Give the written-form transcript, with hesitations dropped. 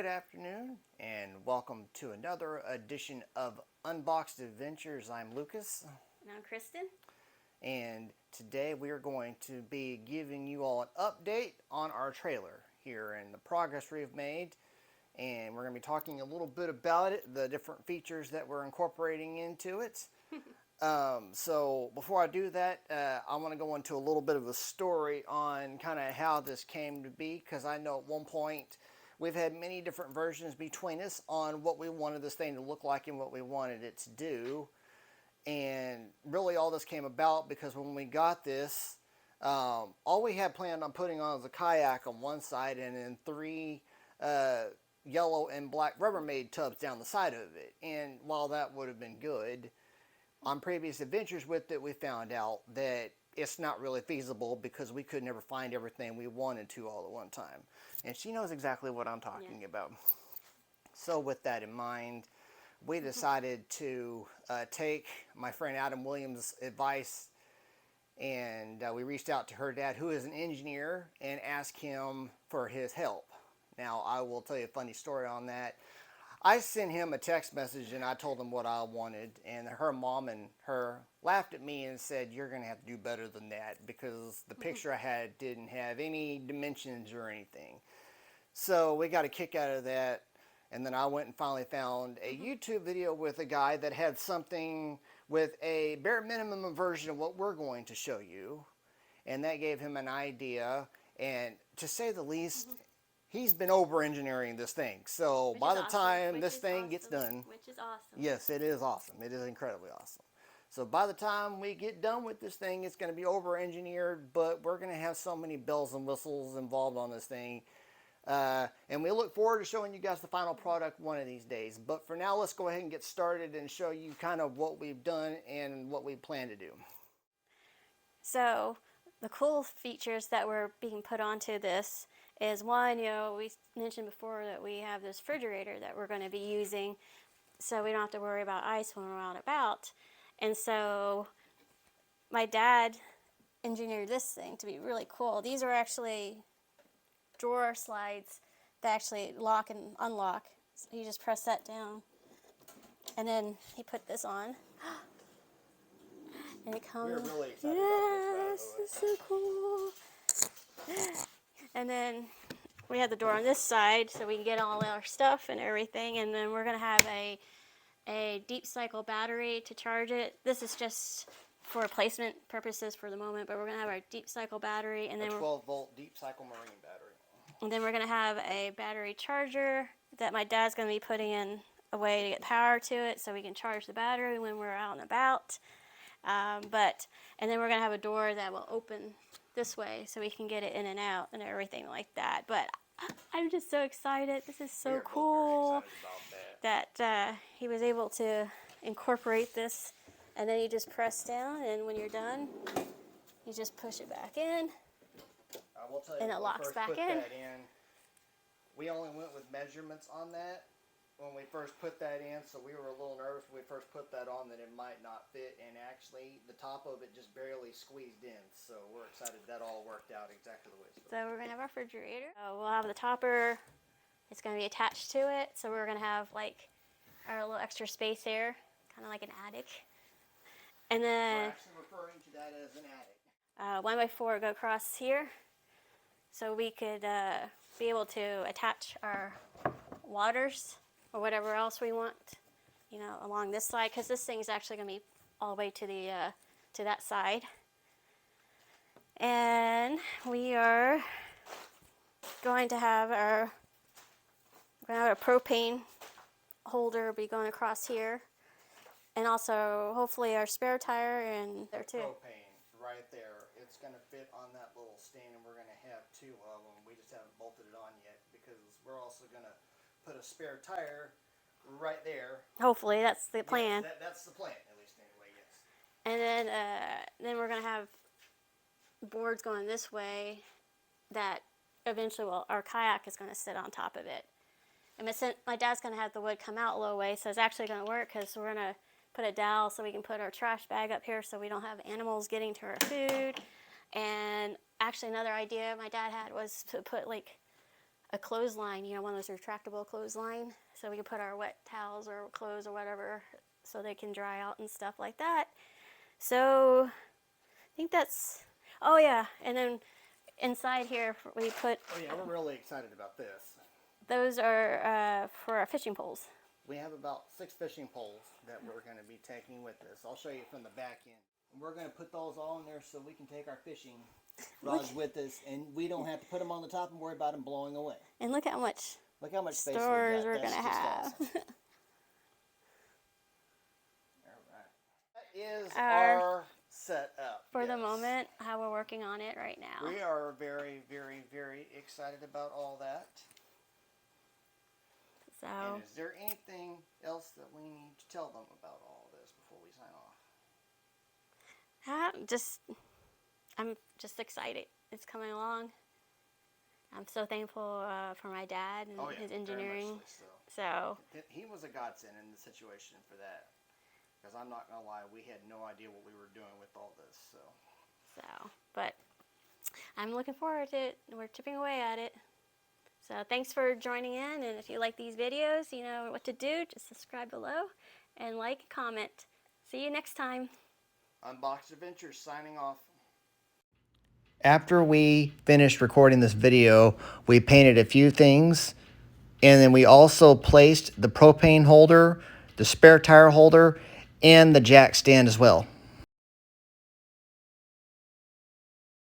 afternoon, and welcome to another edition of Unboxed Adventures. I'm Lucas, And I'm Kristen. and today we are going to be giving you all an update on our trailer here and the progress we've made. And we're going to be talking a little bit about it, the different features that we're incorporating into it. So before I do that, I want to go into a little bit of a story on kind of how this came to be, because I know at one point we've had many different versions between us on what we wanted this thing to look like and what we wanted it to do. And really all this came about because when we got this, all we had planned on putting on was a kayak on one side and then three yellow and black Rubbermaid tubs down the side of it. And while that would have been good, on previous adventures with it, we found out that it's not really feasible because we could never find everything we wanted to all at one time. And she knows exactly what I'm talking about. So with that in mind, we decided to take my friend Adam Williams' advice, and we reached out to her dad, who is an engineer, and asked him for his help. Now, I will tell you a funny story on that. I sent him a text message and I told him what I wanted, and her mom and her laughed at me and said, "You're going to have to do better than that," because the picture I had didn't have any dimensions or anything. So we got a kick out of that, and then I went and finally found a YouTube video with a guy that had something with a bare minimum version of what we're going to show you, and that gave him an idea, and to say the least, he's been over-engineering this thing. So by the time this thing gets done... Which is awesome. Yes, it is awesome. It is incredibly awesome. So by the time we get done with this thing, it's going to be over-engineered, but we're going to have so many bells and whistles involved on this thing. And we look forward to showing you guys the final product one of these days. But for now, let's go ahead and get started and show you kind of what we've done and what we plan to do. So the cool features that were being put onto this is one, we mentioned before that we have this refrigerator that we're going to be using, so we don't have to worry about ice when we're out and about. And so my dad engineered this thing to be really cool. These are actually drawer slides that actually lock and unlock. So you just press that down, and then he put this on. And it comes. We're really excited Yes, about this, it's so cool. And then we have the door on this side so we can get all our stuff and everything. And then we're going to have a deep cycle battery to charge it. This is just for replacement purposes for the moment, but we're going to have our deep cycle battery. And then a 12-volt deep cycle marine battery. And then we're going to have a battery charger that my dad's going to be putting in a way to get power to it so we can charge the battery when we're out and about. And then we're going to have a door that will open this way so we can get it in and out and everything like that. But I'm just so excited. This is so cool that he was able to incorporate this. And then you just press down, and when you're done, you just push it back in. I will tell you, and it locks back in. We only went with measurements on that when we first put that in, so we were a little nervous when we first put that on that it might not fit, and actually the top of it just barely squeezed in, so we're excited that all worked out exactly the way it's supposed to. So we're going to have our refrigerator. We'll have the topper. It's going to be attached to it, so we're going to have like our little extra space here, kind of like an attic. And then we're actually referring to that as an attic. 1x4 go across here, so we could be able to attach our waters or whatever else we want, along this side, because this thing is actually going to be all the way to the to that side. And we are going to have our propane holder be going across here, and also hopefully our spare tire in there too. Propane right there. It's going to fit on that little stand, and we're going to have two of them. We just haven't bolted it on yet because we're also going to put a spare tire right there. Hopefully, that's the plan. Yes, that's the plan, at least anyway, yes. And then we're going to have boards going this way that eventually our kayak is going to sit on top of it. And my dad's going to have the wood come out a little way, so it's actually going to work because we're going to put a dowel so we can put our trash bag up here so we don't have animals getting to our food. And actually another idea my dad had was to put like a clothesline, you know, one of those retractable clothesline, so we can put our wet towels or clothes or whatever so they can dry out and stuff like that. So I think that's, oh yeah, and then inside here we put, Oh yeah, we're really excited about this. those are for our fishing poles. We have about 6 fishing poles that we're going to be taking with us. I'll show you from the back end. We're going to put those all in there so we can take our fishing rods with us, and we don't have to put them on the top and worry about them blowing away. And look how much Look how much space storage we we're got. going to That's just have. awesome. All right. That is Our- our setup. For the yes. moment, how we're working on it right now. We are very, very, very excited about all that. So, And is there anything else that we need to tell them about all this before we sign off? I'm just excited. It's coming along. I'm so thankful for my dad and his very engineering. much so. So, He was a godsend in the situation for that. Because I'm not going to lie, we had no idea what we were doing with all this. but I'm looking forward to it. We're chipping away at it. So thanks for joining in, and if you like these videos, you know what to do. Just subscribe below and like and comment. See you next time. Unboxed Adventures signing off. After we finished recording this video, we painted a few things, and then we also placed the propane holder, the spare tire holder, and the jack stand as well.